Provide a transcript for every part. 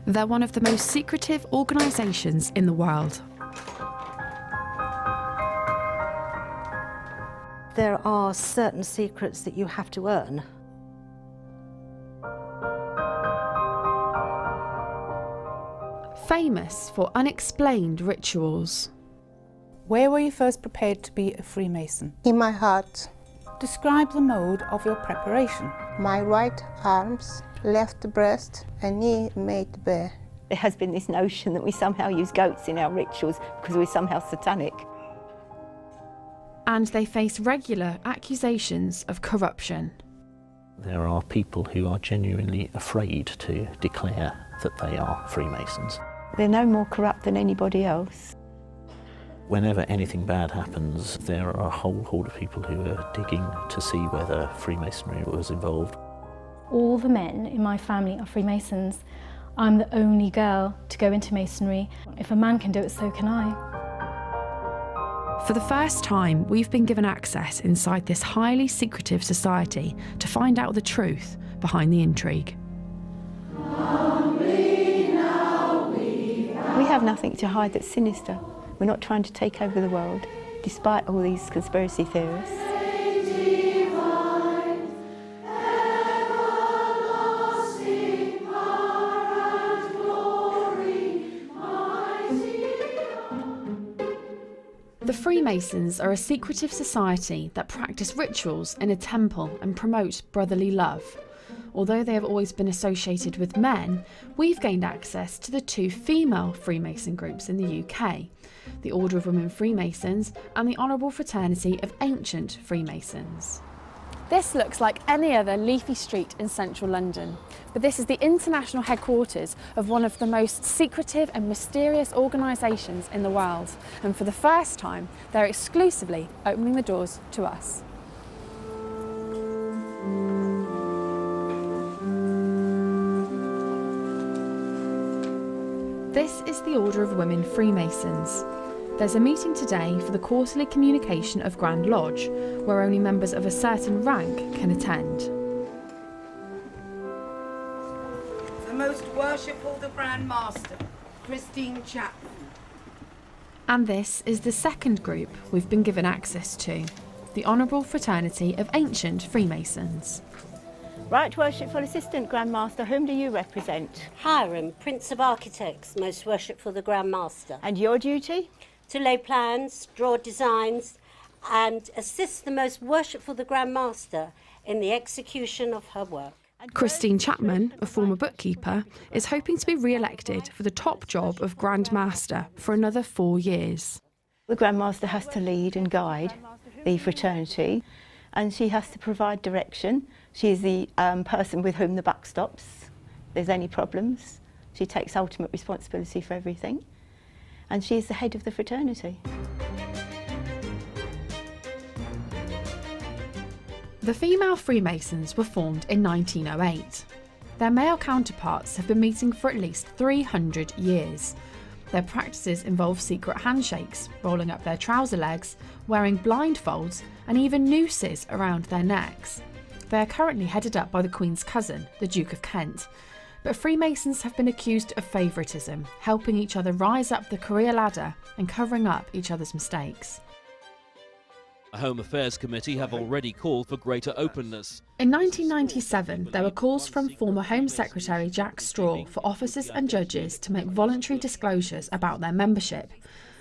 They're one of the most secretive organisations in the world. There are certain secrets that you have to earn. Famous for unexplained rituals. Where were you first prepared to be a Freemason? In my heart. Describe the mode of your preparation. My right arms, left breast and knee made bare. There has been this notion that we somehow use goats in our rituals because we're somehow satanic. And they face regular accusations of corruption. There are people who are genuinely afraid to declare that they are Freemasons. They're no more corrupt than anybody else. Whenever anything bad happens, there are a whole horde of people who are digging to see whether Freemasonry was involved. All the men in my family are Freemasons. I'm the only girl to go into Masonry. If a man can do it, so can I. For the first time, we've been given access inside this highly secretive society to find out the truth behind the intrigue. We have nothing to hide that's sinister. We're not trying to take over the world, despite all these conspiracy theorists. The Freemasons are a secretive society that practice rituals in a temple and promote brotherly love. Although they have always been associated with men, we've gained access to the two female Freemason groups in the UK, the Order of Women Freemasons and the Honourable Fraternity of Ancient Freemasons. This looks like any other leafy street in central London, but this is the international headquarters of one of the most secretive and mysterious organisations in the world, and for the first time they're exclusively opening the doors to us. This is the Order of Women Freemasons. There's a meeting today for the quarterly communication of Grand Lodge, where only members of a certain rank can attend. The Most Worshipful the Grand Master, Christine Chapman. And this is the second group we've been given access to, the Honourable Fraternity of Ancient Freemasons. Right Worshipful Assistant Grand Master, whom do you represent? Hiram, Prince of Architects, Most Worshipful the Grand Master. And your duty? To lay plans, draw designs and assist the Most Worshipful the Grand Master in the execution of her work. Christine Chapman, a former bookkeeper, is hoping to be re-elected for the top job of Grand Master for another 4 years. The Grand Master has to lead and guide the fraternity, and she has to provide direction. She's the person with whom the buck stops. If there's any problems, she takes ultimate responsibility for everything. And she's the head of the fraternity. The female Freemasons were formed in 1908. Their male counterparts have been meeting for at least 300 years. Their practices involve secret handshakes, rolling up their trouser legs, wearing blindfolds and even nooses around their necks. They are currently headed up by the Queen's cousin, the Duke of Kent. But Freemasons have been accused of favouritism, helping each other rise up the career ladder and covering up each other's mistakes. The Home Affairs Committee have already called for greater openness. In 1997, there were calls from former Home Secretary Jack Straw for officers and judges to make voluntary disclosures about their membership.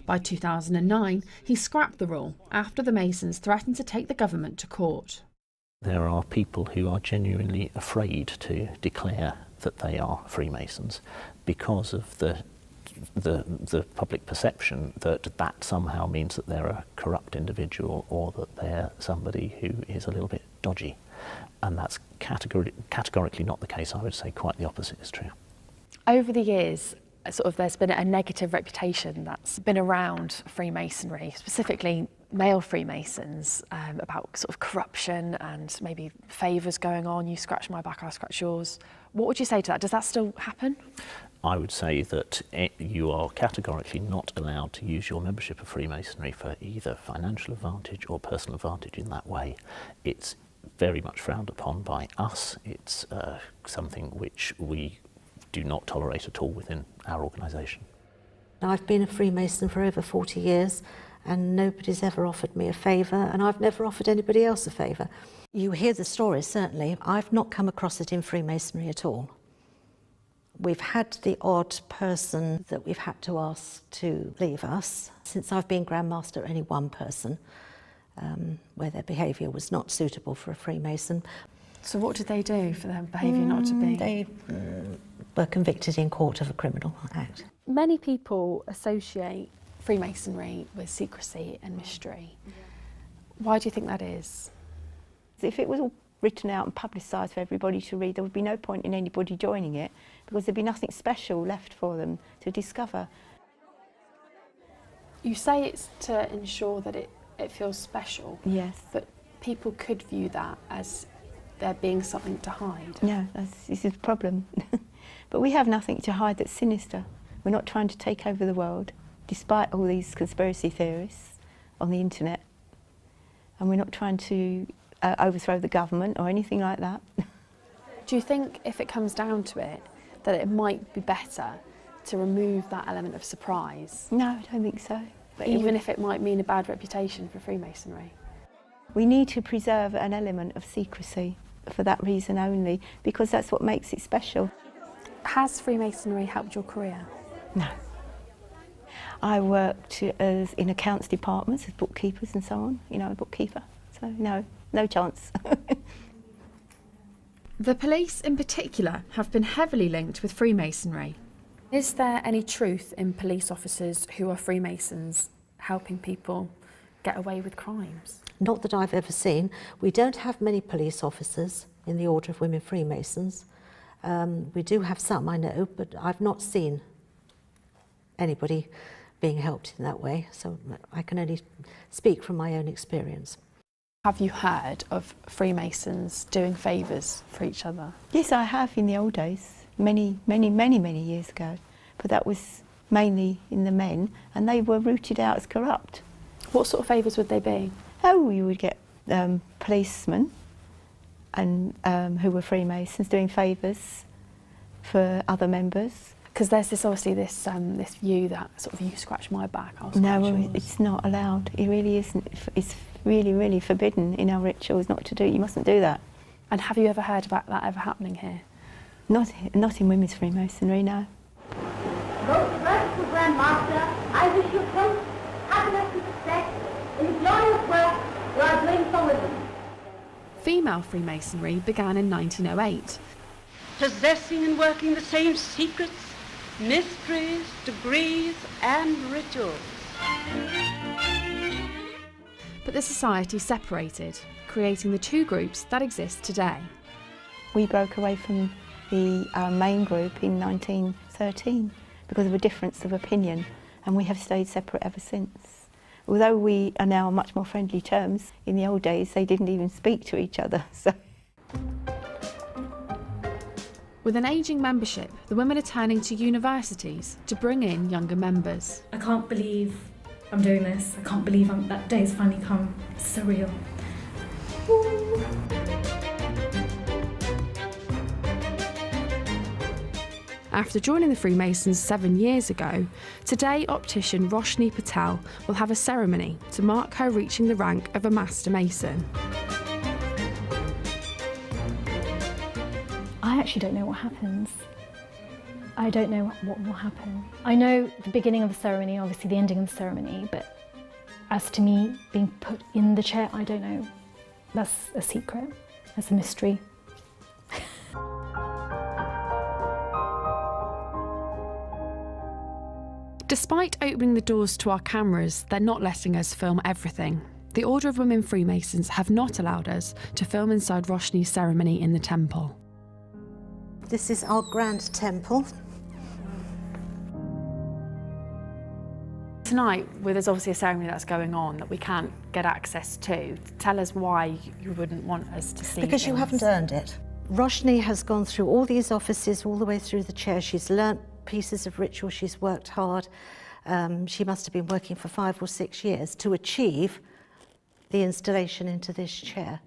By 2009, he scrapped the rule after the Masons threatened to take the government to court. There are people who are genuinely afraid to declare that they are Freemasons because of the public perception that that somehow means that they're a corrupt individual or that they're somebody who is a little bit dodgy. And that's categorically not the case. I would say quite the opposite is true. Over the years, there's been a negative reputation that's been around Freemasonry, specifically male Freemasons, about corruption and maybe favours going on. You scratch my back, I scratch yours. What would you say to that? Does that still happen? I would say that you are categorically not allowed to use your membership of Freemasonry for either financial advantage or personal advantage in that way. It's very much frowned upon by us. It's something which we do not tolerate at all within our organisation. I've been a Freemason for over 40 years and nobody's ever offered me a favour, and I've never offered anybody else a favour. You hear the stories, certainly. I've not come across it in Freemasonry at all. We've had the odd person that we've had to ask to leave us. Since I've been Grand Master, only one person, where their behaviour was not suitable for a Freemason. So what did they do for their behaviour not to be? They were convicted in court of a criminal act. Many people associate Freemasonry with secrecy and mystery. Why do you think that is? If it was all written out and publicised for everybody to read, there would be no point in anybody joining it, because there'd be nothing special left for them to discover. You say it's to ensure that it feels special. Yes. But people could view that as there being something to hide. No, this is the problem. But we have nothing to hide that's sinister. We're not trying to take over the world, despite all these conspiracy theorists on the internet. And we're not trying to overthrow the government or anything like that. Do you think, if it comes down to it, that it might be better to remove that element of surprise? No, I don't think so. But even if it might mean a bad reputation for Freemasonry? We need to preserve an element of secrecy for that reason only, because that's what makes it special. Has Freemasonry helped your career? No. I worked in accounts departments as bookkeepers and so on, you know, a bookkeeper. So no chance. The police in particular have been heavily linked with Freemasonry. Is there any truth in police officers who are Freemasons helping people get away with crimes? Not that I've ever seen. We don't have many police officers in the Order of Women Freemasons. We do have some, I know, but I've not seen anybody being helped in that way, so I can only speak from my own experience. Have you heard of Freemasons doing favours for each other? Yes, I have in the old days, many years ago, but that was mainly in the men, and they were rooted out as corrupt. What sort of favours would they be? Oh, you would get policemen and who were Freemasons doing favours for other members. Because there's this view that sort of, you scratch my back, I'll scratch yours. No, it's not allowed. It really isn't. It's really forbidden in our rituals not to do. You mustn't do that. And have you ever heard about that ever happening here? Not in women's Freemasonry, no. Most merciful Grand Master, I wish you health, happiness and success in the glorious work you are doing for women. Female Freemasonry began in 1908. Possessing and working the same secrets, mysteries, degrees and rituals. But the society separated, creating the two groups that exist today. We broke away from the main group in 1913 because of a difference of opinion, and we have stayed separate ever since. Although we are now on much more friendly terms, in the old days they didn't even speak to each other. So. With an ageing membership, the women are turning to universities to bring in younger members. I can't believe I'm doing this. I can't believe that day has finally come. It's surreal. Woo. After joining the Freemasons 7 years ago, today optician Roshni Patel will have a ceremony to mark her reaching the rank of a Master Mason. I actually don't know what happens. I don't know what will happen. I know the beginning of the ceremony, obviously the ending of the ceremony, but as to me being put in the chair, I don't know. That's a secret. That's a mystery. Despite opening the doors to our cameras, they're not letting us film everything. The Order of Women Freemasons have not allowed us to film inside Roshni's ceremony in the temple. This is our grand temple. Tonight, where there's obviously a ceremony that's going on that we can't get access to, tell us why you wouldn't want us to see Because things. you haven't earned it. Roshni has gone through all these offices, all the way through the chair. She's learnt pieces of ritual, she's worked hard. She must have been working for 5 or 6 years to achieve the installation into this chair.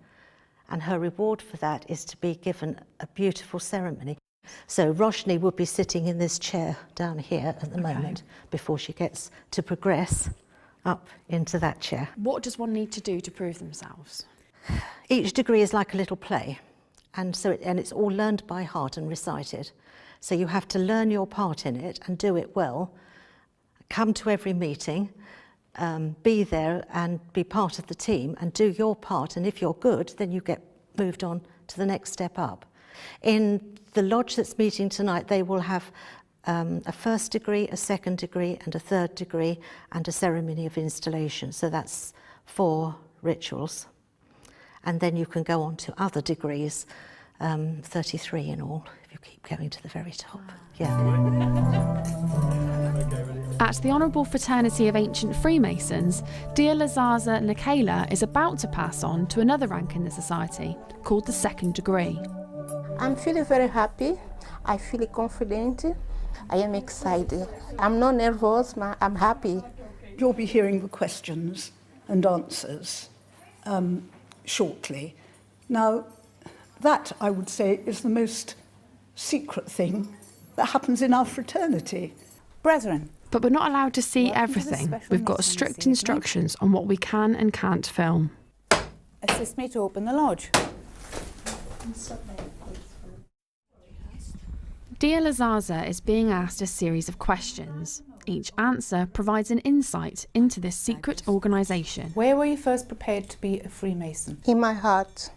And her reward for that is to be given a beautiful ceremony. So Roshni would be sitting in this chair down here at the moment before she gets to progress up into that chair. What does one need to do to prove themselves? Each degree is like a little play, and it's all learned by heart and recited. So you have to learn your part in it and do it well, come to every meeting, be there and be part of the team and do your part, and if you're good, then you get moved on to the next step up. In the lodge that's meeting tonight, they will have a first degree, a second degree and a third degree and a ceremony of installation. So that's 4 rituals. And then you can go on to other degrees, 33 in all, if you keep going to the very top. Yeah. At the Honourable Fraternity of Ancient Freemasons, dear Lazaza Nikela is about to pass on to another rank in the society, called the second degree. I'm feeling very happy. I feel confident. I am excited. I'm not nervous, I'm happy. You'll be hearing the questions and answers shortly. Now, that, I would say, is the most secret thing that happens in our fraternity. Brethren. But we're not allowed to see everything. We've got strict instructions on what we can and can't film. Assist me to open the lodge. Dear Lazaza is being asked a series of questions. Each answer provides an insight into this secret organisation. Where were you first prepared to be a Freemason? In my heart.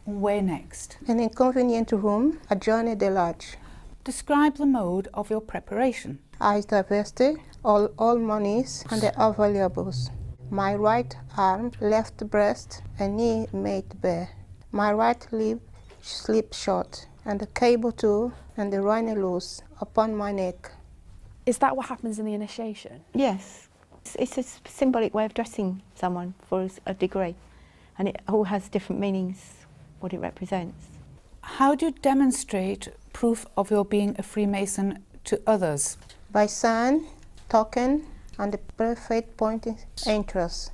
Where next? An inconvenient room adjoining the lodge. Describe the mode of your preparation. I divested all monies and the valuables. My right arm, left breast, and knee made bare. My right lip slipped short, and the cable too, and the rhino loose upon my neck. Is that what happens in the initiation? Yes. It's a symbolic way of dressing someone for a degree, and it all has different meanings, what it represents. How do you demonstrate proof of your being a Freemason to others? By sign, token, and the perfect pointing interest.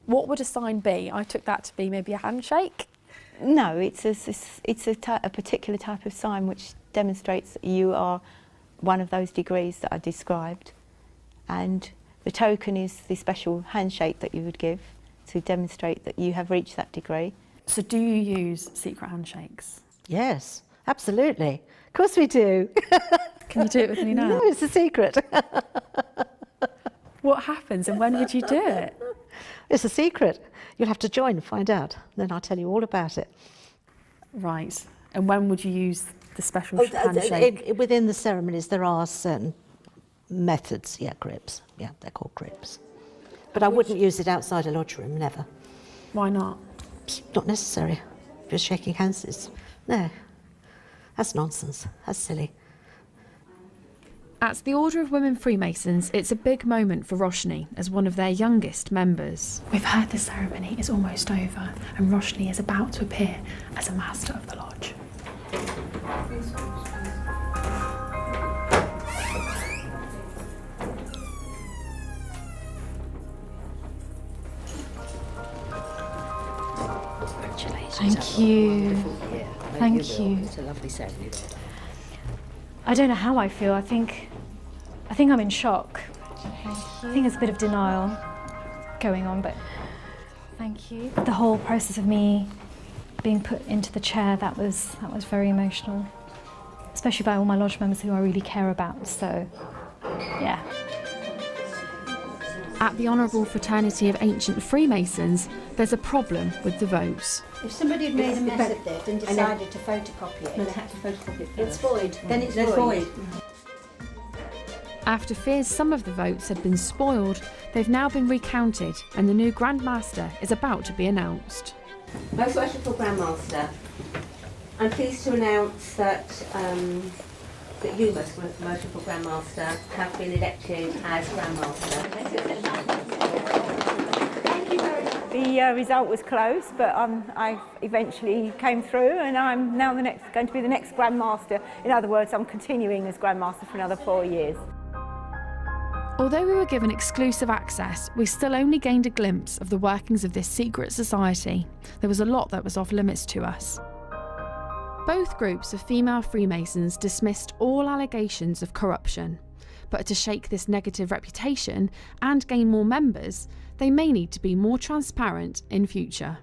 What would a sign be? I took that to be maybe a handshake. No, it's a particular type of sign which demonstrates that you are one of those degrees that I described, and the token is the special handshake that you would give to demonstrate that you have reached that degree. So do you use secret handshakes? Yes, absolutely. Of course we do. Can you do it with me now? No, it's a secret. What happens and when would you do it? It's a secret. You'll have to join and find out. Then I'll tell you all about it. Right. And when would you use the special handshake? Within the ceremonies there are certain methods, grips. Yeah, they're called grips. But I wouldn't use it outside a lodge room, never. Why not? It's not necessary. Just shaking hands no. That's nonsense. That's silly. At the Order of Women Freemasons, it's a big moment for Roshni as one of their youngest members. We've heard the ceremony is almost over and Roshni is about to appear as a master of the lodge. Congratulations. Thank you. Thank you. It's a lovely ceremony. I don't know how I feel. I think I'm in shock. I think there's a bit of denial going on, but thank you. The whole process of me being put into the chair, that was very emotional, especially by all my lodge members who I really care about. So, yeah. At the Honourable Fraternity of Ancient Freemasons, there's a problem with the votes. If somebody had made a mess of it and decided to photocopy it, they had to photocopy it first. it's void. Then it's void. After fears some of the votes had been spoiled, they've now been recounted and the new Grand Master is about to be announced. Most Worshipful Grand Master, I'm pleased to announce that you, Most Worshipful Grand Master, have been elected as Grand Master. The result was close, but I eventually came through, and I'm now going to be the next Grand Master. In other words, I'm continuing as Grand Master for another 4 years. Although we were given exclusive access, we still only gained a glimpse of the workings of this secret society. There was a lot that was off limits to us. Both groups of female Freemasons dismissed all allegations of corruption, but to shake this negative reputation and gain more members, they may need to be more transparent in future.